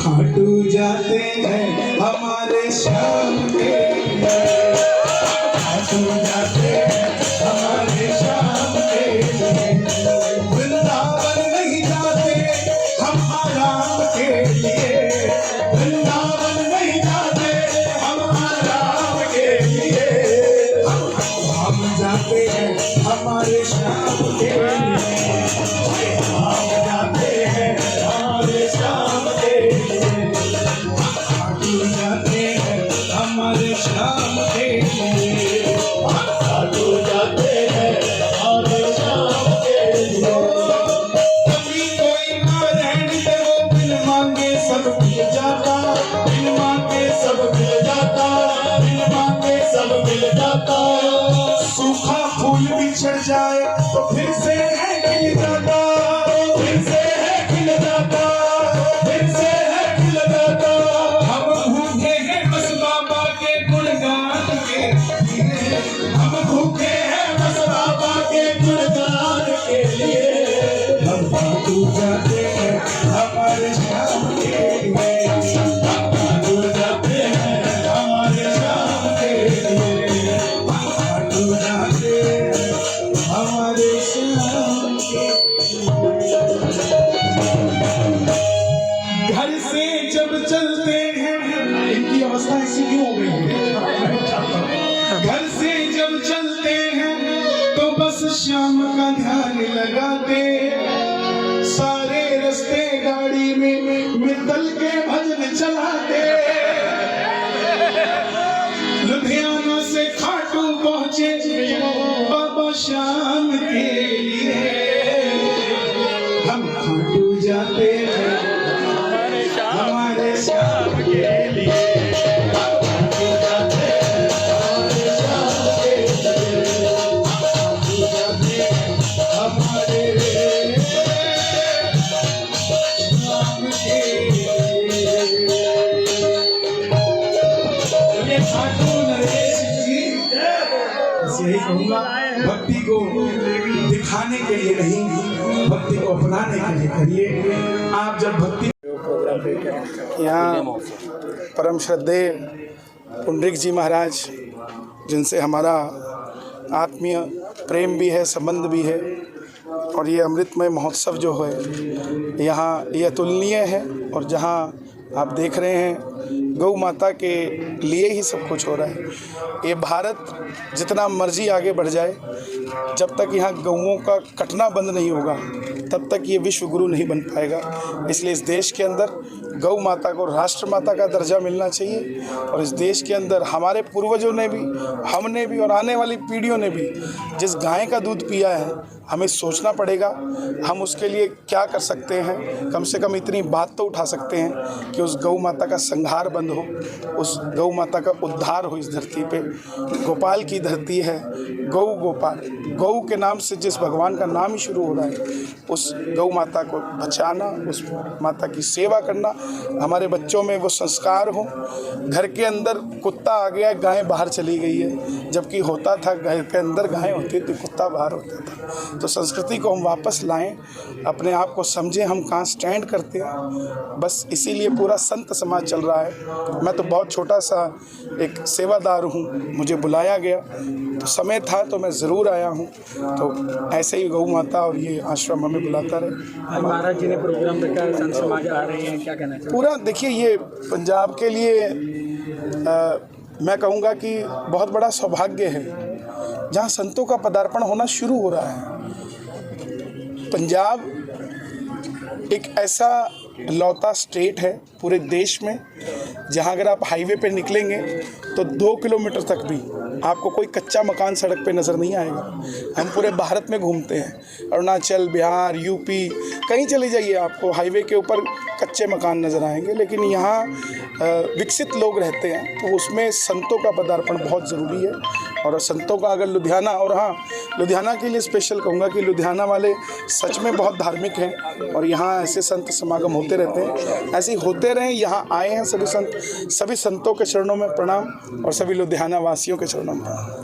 खाटू जाते हैं हमारे श्याम के लिए, खाटू जाते हैं हमारे श्याम के लिए। वृंदावन नहीं जाते हम आराम के लिए, वृंदावन नहीं जाते हम आराम के लिए, हम जाते हैं हमारे श्याम के लिए, हम जाते हैं हमारे श्याम के लिए, खाटू जाते हैं हमारे श्याम के लिए, खाटू जाते हैं हमारे श्याम के लिए। कभी कोई ना रहने दे वो बिन मांगे सब मिल जाता, बिन मांगे सब मिल जाता, बिन मांगे सब मिल जाता। सूखा फूल बिछड़ जाए तो फिर से है खिल जाता, फिर से है खिल जाता, फिर से है खिल जाता। हम भूखे हैं बस बाबा के गुणगान के लिए, हम भूखे हैं बस बाबा के गुणगान के लिए, हम खाटू जाते हैं हमारे श्याम के लिए, हम खाटू जाते हैं हमारे श्याम के लिए, हम खाटू जाते हैं हमारे श्याम के लिए। घर से जब चलते हैं, इनकी अवस्था ऐसी क्यों हो गई है? घर से जब चलते हैं तो बस श्याम का ध्यान लगाते, सारे रास्ते गाड़ी में मित्तल के भजन चलाते। लुधियाना से खाटू पहुंचे बाबा श्याम के लिए, हम खाटू जाते हैं हमारे श्याम के लिए, हम खाटू जाते हैं हमारे श्याम के लिए, हम खाटू जाते हैं हमारे श्याम के लिए। ये खाटू नरेश जी, बस यही कहूँगा, भक्ति को दिखाने के लिए नहीं, भक्ति को अपनाने के लिए करिए। आप जब भक्ति यहाँ परम श्रद्धेय पुंडरीक जी महाराज, जिनसे हमारा आत्मीय प्रेम भी है, संबंध भी है, और ये अमृतमय महोत्सव जो है यहाँ ये अतुलनीय है। और जहाँ आप देख रहे हैं गौ माता के लिए ही सब कुछ हो रहा है। ये भारत जितना मर्जी आगे बढ़ जाए, जब तक यहाँ गौओं का कटना बंद नहीं होगा तब तक ये विश्व गुरु नहीं बन पाएगा। इसलिए इस देश के अंदर गौ माता को राष्ट्र माता का दर्जा मिलना चाहिए। और इस देश के अंदर हमारे पूर्वजों ने भी, हमने भी और आने वाली पीढ़ियों ने भी जिस गाय का दूध पिया है, हमें सोचना पड़ेगा हम उसके लिए क्या कर सकते हैं। कम से कम इतनी बात तो उठा सकते हैं कि उस गौ माता का संहार बंद हो, उस गौ माता का उद्धार हो इस धरती पे। गोपाल की धरती है, गौ गोपाल, गौ के नाम से जिस भगवान का नाम ही शुरू हो रहा है, उस गौ माता को बचाना, उस माता की सेवा करना, हमारे बच्चों में वो संस्कार हो। घर के अंदर कुत्ता आ गया, गाय बाहर चली गई है, जबकि होता था घर के अंदर गाय होती थी, कुत्ता बाहर होता था। तो संस्कृति को हम वापस लाएं, अपने आप को समझें हम कहाँ स्टैंड करते हैं। बस इसीलिए पूरा संत समाज चल रहा है। मैं तो बहुत छोटा सा एक सेवादार हूँ, मुझे बुलाया गया तो समय था तो मैं ज़रूर आया हूँ। तो ऐसे ही गौ माता और ये आश्रम हमें बुलाता रहे। महाराज जी ने प्रोग्राम रखा, संत समाज आ रहे हैं, क्या कहना चाहिए? पूरा देखिए, ये पंजाब के लिए मैं कहूँगा कि बहुत बड़ा सौभाग्य है जहाँ संतों का पदार्पण होना शुरू हो रहा है। पंजाब एक ऐसा लौता स्टेट है पूरे देश में जहाँ अगर आप हाईवे पे निकलेंगे तो 2 किलोमीटर तक भी आपको कोई कच्चा मकान सड़क पे नज़र नहीं आएगा। हम पूरे भारत में घूमते हैं, अरुणाचल, बिहार, यूपी, कहीं चले जाइए आपको हाईवे के ऊपर कच्चे मकान नज़र आएंगे, लेकिन यहाँ विकसित लोग रहते हैं तो उसमें संतों का पदार्पण बहुत ज़रूरी है। और संतों का अगर लुधियाना, और हाँ लुधियाना के लिए स्पेशल कहूँगा कि लुधियाना वाले सच में बहुत धार्मिक हैं और यहाँ ऐसे संत समागम होते रहते हैं, ऐसे ही होते रहें। यहाँ आए हैं सभी संत, सभी संतों के चरणों में प्रणाम और सभी लुधियाना वासियों के चरणों में प्रणाम।